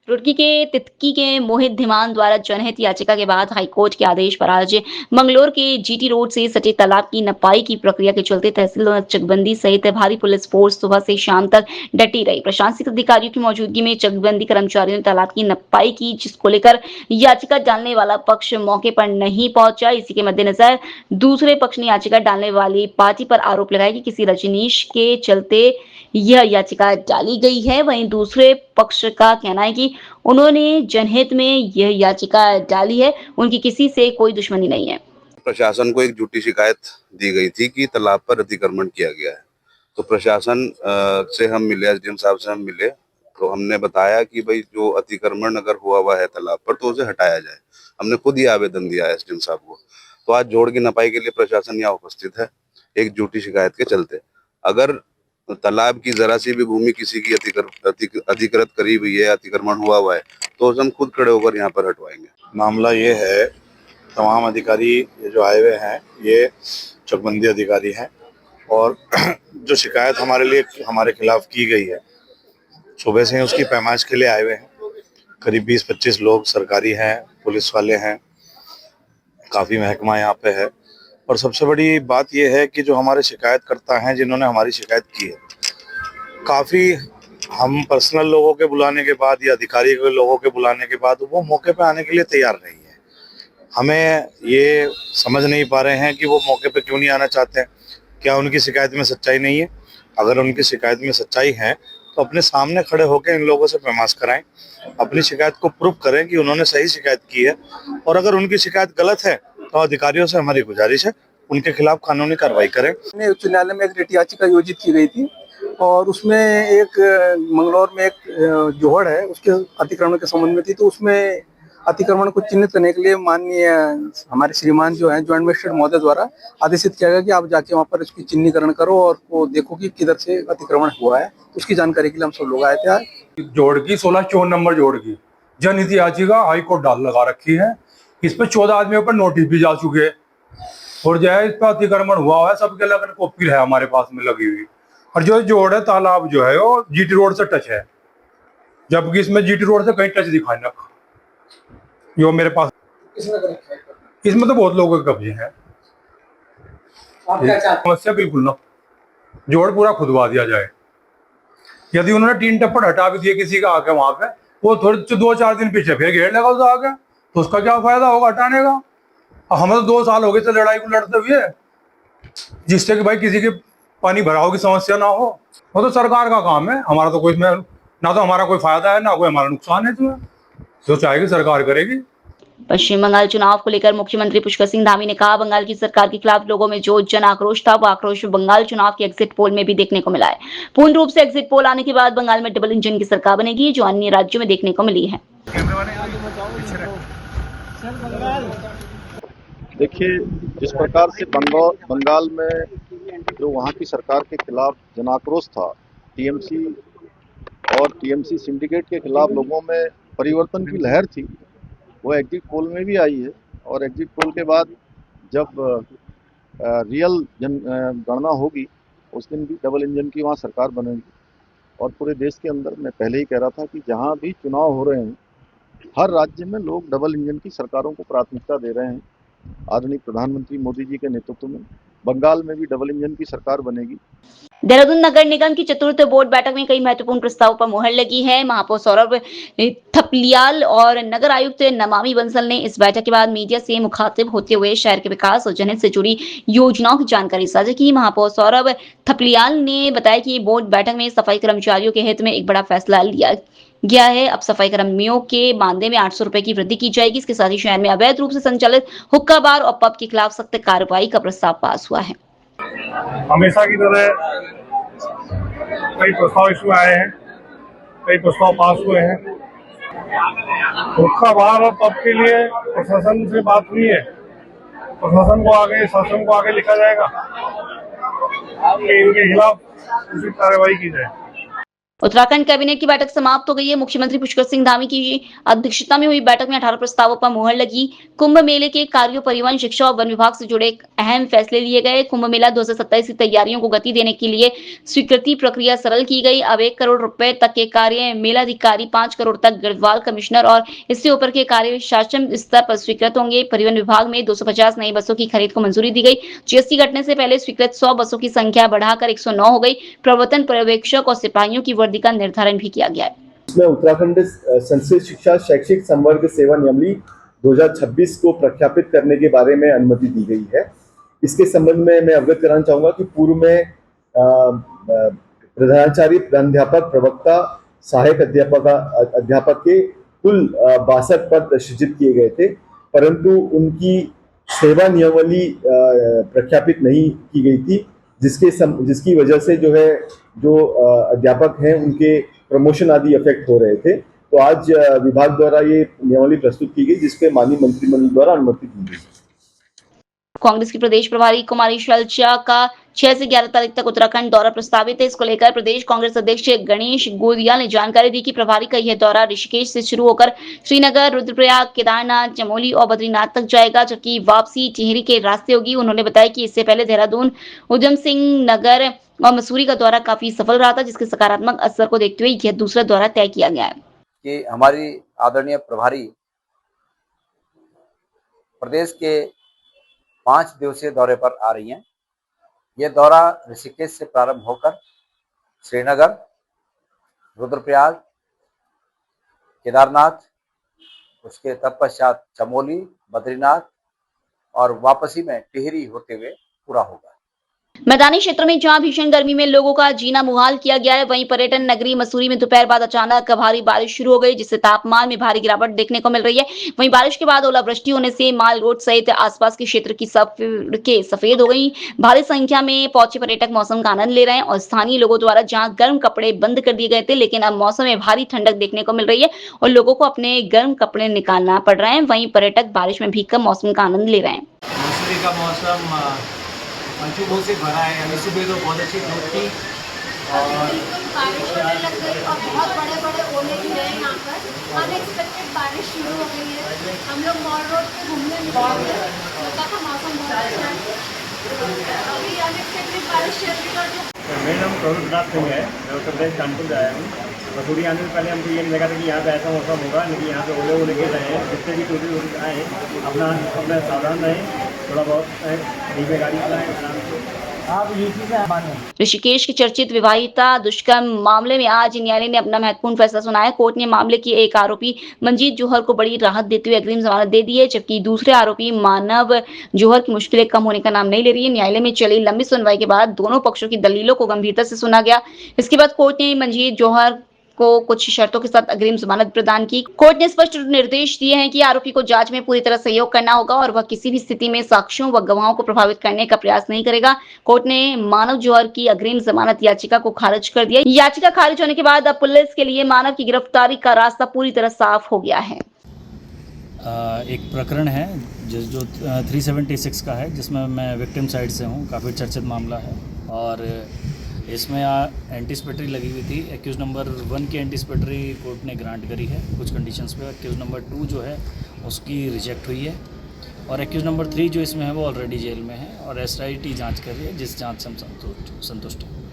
रुड़की के तितकी के मोहित धीमान द्वारा जनहित याचिका के बाद हाईकोर्ट के आदेश पर आज मंगलोर के जीटी रोड से सटे तालाब की नपाई की प्रक्रिया के चलते तहसील और चकबंदी सहित भारी पुलिस फोर्स सुबह से शाम तक डटी रही। प्रशासनिक अधिकारियों की मौजूदगी में चकबंदी कर्मचारियों ने तालाब की नपाई की, जिसको लेकर याचिका डालने वाला पक्ष मौके पर नहीं पहुंचा। इसी के मद्देनजर दूसरे पक्ष ने याचिका डालने वाली पार्टी पर आरोप लगाया कि किसी रजनीश के चलते यह याचिका डाली गई है। वहीं दूसरे पक्ष का कहना है कि उन्होंने जनहित में यह याचिका डाली है, उनकी किसी से कोई दुश्मनी नहीं है। प्रशासन को एक झूठी शिकायत दी गई थी कि तालाब पर अतिक्रमण किया गया है। तो प्रशासन से हम मिले, एसडीएम साहब से हम मिले, तो हमने बताया कि भाई जो अतिक्रमण अगर हुआ है तालाब पर तो उसे हटाया जाए। हमने खुद ही आवेदन दिया एसडीएम साहब को। तो आज जोड़ की नपाई के लिए प्रशासन यहाँ उपस्थित है एक झूठी शिकायत के चलते। अगर तालाब की जरा सी भी भूमि किसी की अधिकृत करी हुई है, अतिक्रमण हुआ है, तो हम खुद खड़े होकर यहाँ पर हटवाएंगे। मामला ये है, तमाम अधिकारी ये जो आए हुए हैं ये चकबंदी अधिकारी हैं और जो शिकायत हमारे खिलाफ की गई है, सुबह से ही उसकी पैमाइश के लिए आए हुए हैं। करीब 20-25 लोग सरकारी हैं, पुलिस वाले हैं, काफ़ी महकमा यहाँ पे है। और सबसे बड़ी बात यह है कि जो हमारे शिकायतकर्ता हैं, जिन्होंने हमारी शिकायत की है, काफ़ी हम पर्सनल लोगों के बुलाने के बाद या अधिकारी के लोगों के बुलाने के बाद वो मौके पे आने के लिए तैयार नहीं है। हमें ये समझ नहीं पा रहे हैं कि वो मौके पे क्यों नहीं आना चाहते हैं। क्या उनकी शिकायत में सच्चाई नहीं है? अगर उनकी शिकायत में सच्चाई है तो अपने सामने खड़े होकर इन लोगों से पैमाइश कराएं, अपनी शिकायत को प्रूव करें कि उन्होंने सही शिकायत की है। और अगर उनकी शिकायत गलत है तो अधिकारियों से हमारी गुजारिश है उनके खिलाफ कानूनी कार्रवाई करें। उच्च न्यायालय में एक रिट याचिका आयोजित की गई थी और उसमें एक मंगलौर में एक जोहड़ है, उसके अतिक्रमण के संबंध में थी। तो उसमें अतिक्रमण को चिन्हित करने के लिए माननीय हमारे श्रीमान जो है ज्वाइंट मजिस्ट्रेट महोदय द्वारा आदेशित किया गया कि आप जाके वहाँ पर इसकी चिन्हीकरण करो और वो देखो कि किधर से अतिक्रमण हुआ है। उसकी जानकारी के लिए हम सब लोग आए थे आज। जोड़ की 1654 नंबर जोड़ की जनहित याचिका हाईकोर्ट डाल लगा रखी है। इस पर 14 आदमियों पर नोटिस भी जा चुके हैं और जो है इस पर अतिक्रमण हुआ है, सबके अलग कॉपी है हमारे पास में लगी हुई। और जो जोड़ है तालाब जो है वो जीटी रोड से टच है, जबकि इसमें जीटी रोड से कहीं टच दिखाई ना जो मेरे पास। इसमें तो बहुत लोगों के कब्जे हैं। समस्या बिल्कुल ना, जोड़ पूरा खुदवा दिया जाए। यदि उन्होंने 3 टप्पड़ हटा भी दिए किसी का आके वहां पे, वो थोड़े 2-4 दिन पीछे फिर घेर लगा उसे आगे, तो उसका क्या फायदा होगा हटाने का? हमें तो 2 साल हो गए थे लड़ाई को लड़ते हुए, जिससे कि भाई किसी के पानी भराव की समस्या ना हो। वो तो सरकार का काम है, हमारा तो कोई इसमें ना तो हमारा कोई फायदा है ना कोई हमारा नुकसान है। इसमें जो चाहेगी सरकार करेगी। पश्चिम बंगाल चुनाव को लेकर मुख्यमंत्री पुष्कर सिंह धामी ने कहा, बंगाल की सरकार के खिलाफ लोगों में जो जन आक्रोश था वो आक्रोश बंगाल चुनाव के एग्जिट पोल में भी देखने को मिला है। पूर्ण रूप से एग्जिट पोल आने के बाद बंगाल में डबल इंजन की सरकार बनेगी, जो अन्य राज्यों में देखने को मिली है। देखिए, जिस प्रकार से बंगाल में जो वहाँ की सरकार के खिलाफ जन आक्रोश था, टीएमसी और टीएमसी सिंडिकेट के खिलाफ लोगों में परिवर्तन की लहर थी, वो एग्जिट पोल में भी आई है। और एग्जिट पोल के बाद जब रियल गणना होगी उस दिन भी डबल इंजन की वहाँ सरकार बनेगी। और पूरे देश के अंदर मैं पहले ही कह रहा था कि जहाँ भी चुनाव हो रहे हैं हर राज्य में लोग डबल इंजन की सरकारों को प्राथमिकता दे रहे हैं। आदरणीय प्रधानमंत्री मोदी जी के नेतृत्व में बंगाल में भी डबल इंजन की सरकार बनेगी। देहरादून नगर निगम की चतुर्थ बोर्ड बैठक में कई महत्वपूर्ण प्रस्तावों पर मुहर लगी है। महापौर सौरभ थपलियाल और नगर आयुक्त नमामि बंसल ने इस बैठक के बाद मीडिया से मुखातिब होते हुए शहर के विकास और जनहित से जुड़ी योजनाओं की जानकारी साझा की। महापौर सौरभ थपलियाल ने बताया कि बोर्ड बैठक में सफाई कर्मचारियों के हित में एक बड़ा फैसला लिया गया है। अब सफाई कर्मियों के मानदेय में 800 रुपए की वृद्धि की जाएगी। इसके साथ ही शहर में अवैध रूप से संचालित हुक्का बार और पब के खिलाफ सख्त कार्रवाई का प्रस्ताव पास हुआ है। हमेशा की तरह कई प्रस्ताव इसमें आए हैं, कई प्रस्ताव पास हुए हैं। हुक्का बार और पब के लिए प्रशासन से बात हुई है, प्रशासन को आगे शासन को आगे लिखा जाएगा कि इनके खिलाफ उचित कार्रवाई की जाए। उत्तराखंड कैबिनेट की बैठक समाप्त हो गई है। मुख्यमंत्री पुष्कर सिंह धामी की अध्यक्षता में हुई बैठक में 18 प्रस्तावों पर मुहर लगी। कुंभ मेले के कार्यों, परिवहन, शिक्षा और वन विभाग से जुड़े अहम फैसले लिए गए। कुंभ मेला 2027 की तैयारियों को गति देने के लिए स्वीकृति प्रक्रिया सरल की गई। अब 1 करोड़ रुपए तक के कार्य मेलाधिकारी, 5 करोड़ तक गढ़वाल कमिश्नर और इससे ऊपर के कार्य शासन स्तर पर स्वीकृत होंगे। परिवहन विभाग में 250 नई बसों की खरीद को मंजूरी दी गई। जीएसटी घटने से पहले स्वीकृत 100 बसों की संख्या बढ़ाकर 109 हो गई। प्रवर्तन पर्यवेक्षक और सिपाहियों की वर्दी का निर्धारण भी किया गया है। इसमें उत्तराखंड संस्कृत शिक्षा शैक्षिक संवर्ग सेवा नियमावली 2026 को प्रख्यापित करने के बारे में अनुमति दी गई है। इसके संबंध में मैं अवगत कराना चाहूंगा कि पूर्व में प्रधानाचार्य, प्रधानाध्यापक, प्रवक्ता, सहायक अध्यापक के कुल 62 पद सृजित किए गए थे, परंतु उनकी सेवा नियमावली प्रख्यापित नहीं की गई थी, जिसकी वजह से जो अध्यापक हैं उनके प्रमोशन आदि इफेक्ट हो रहे थे। तो आज विभाग द्वारा ये नियमावली प्रस्तुत की गई, जिसपे माननीय मंत्रिमंडल द्वारा अनुमति दी गई। कांग्रेस की प्रदेश प्रभारी कुमारी शैलजा का 6 से 11 तारीख तक उत्तराखंड दौरा प्रस्तावित है। इसको लेकर प्रदेश कांग्रेस अध्यक्ष गणेश गोदिया ने जानकारी दी कि प्रभारी का यह दौरा ऋषिकेश से शुरू होकर श्रीनगर, रुद्रप्रयाग, केदारनाथ, चमोली और बद्रीनाथ तक जाएगा, जबकि वापसी टिहरी के रास्ते होगी। उन्होंने बताया कि इससे पहले देहरादून, उधम सिंह नगर और मसूरी का दौरा काफी सफल रहा था, जिसके सकारात्मक असर को देखते हुए यह दूसरा दौरा तय किया गया है। कि हमारी आदरणीय प्रभारी प्रदेश के 5 दिवसीय दौरे पर आ रही हैं। ये दौरा ऋषिकेश से प्रारंभ होकर श्रीनगर, रुद्रप्रयाग, केदारनाथ, उसके तत्पश्चात चमोली, बद्रीनाथ और वापसी में टिहरी होते हुए पूरा होगा। मैदानी क्षेत्रों में जहां भीषण गर्मी में लोगों का जीना मुहाल किया गया है, वहीं पर्यटन नगरी मसूरी में दोपहर बाद अचानक भारी बारिश शुरू हो गई, जिससे तापमान में भारी गिरावट देखने को मिल रही है। वहीं बारिश के बाद ओलावृष्टि होने से माल रोड सहित आसपास के क्षेत्र की सड़कें सफेद हो गई। भारी संख्या में पहुंचे पर्यटक मौसम का आनंद ले रहे हैं और स्थानीय लोगों द्वारा जहां गर्म कपड़े बंद कर दिए गए थे, लेकिन अब मौसम में भारी ठंडक देखने को मिल रही है और लोगों को अपने गर्म कपड़े निकालना पड़ रहे हैं। वहीं पर्यटक बारिश में भीगकर मौसम का आनंद ले रहे हैं। मसूरी का मौसम पंचुकों से भरा है। अभी सुबह तो बहुत अच्छी धूप थी और बारिश होने लग गई और बहुत बड़े बड़े ओले गिरे हैं। यहाँ पर अनएक्सपेक्टेड बारिश शुरू हो गई है। हम लोग मॉल रोड पे घूमने निकले थे, लगा था मौसम बहुत अच्छा है, अभी अनएक्सपेक्टेड बारिश चल रही है। मेरा नाम प्रभुनाथ सिंह है, मैं उत्तर प्रदेश कानपुर से आया हूँ। मसूरी आने से पहले हमको ये नहीं लगा था कि यहाँ पे ऐसा मौसम होगा, लेकिन यहाँ पे ओले गिर रहे हैं। जितने भी टूरिस्ट आए अपना सावधान रहें, थोड़ा बहुत धीमे गाड़ी चलाएं, आराम से। आप ये चीज़ें ऋषिकेश की चर्चित विवाहिता दुष्कर्म मामले में आज न्यायालय ने अपना महत्वपूर्ण फैसला सुनाया। कोर्ट ने मामले की एक आरोपी मंजीत जौहर को बड़ी राहत देते हुए अग्रिम जमानत दे दी है, जबकि दूसरे आरोपी मानव जौहर की मुश्किलें कम होने का नाम नहीं ले रही है। न्यायालय में चली लंबी सुनवाई के बाद दोनों पक्षों की दलीलों को गंभीरता से सुना गया। इसके बाद कोर्ट ने मंजीत जौहर को कुछ शर्तों के साथ अग्रिम जमानत प्रदान की। कोर्ट ने स्पष्ट निर्देश दिए हैं कि आरोपी को जांच में पूरी तरह सहयोग करना होगा और वह किसी भी स्थिति में साक्ष्यों व गवाहों को प्रभावित करने का प्रयास नहीं करेगा। कोर्ट ने मानव जौहर की अग्रिम जमानत याचिका को खारिज कर दिया। याचिका खारिज होने के बाद अब पुलिस के लिए मानव की गिरफ्तारी का रास्ता पूरी तरह साफ हो गया है। एक प्रकरण है जो 376 का है, जिसमें मैं विक्टिम साइड से हूँ। काफ़ी चर्चित मामला है और इसमें एंटीसिपेटरी लगी हुई थी। एक्यूज नंबर 1 की एंटीसिपेटरी कोर्ट ने ग्रांट करी है कुछ कंडीशंस पे। एक्यूज नंबर 2 जो है उसकी रिजेक्ट हुई है और एक्यूज नंबर 3 जो इसमें है वो ऑलरेडी जेल में है और SIT जांच कर रही है, जिस जांच से हम संतुष्ट हैं।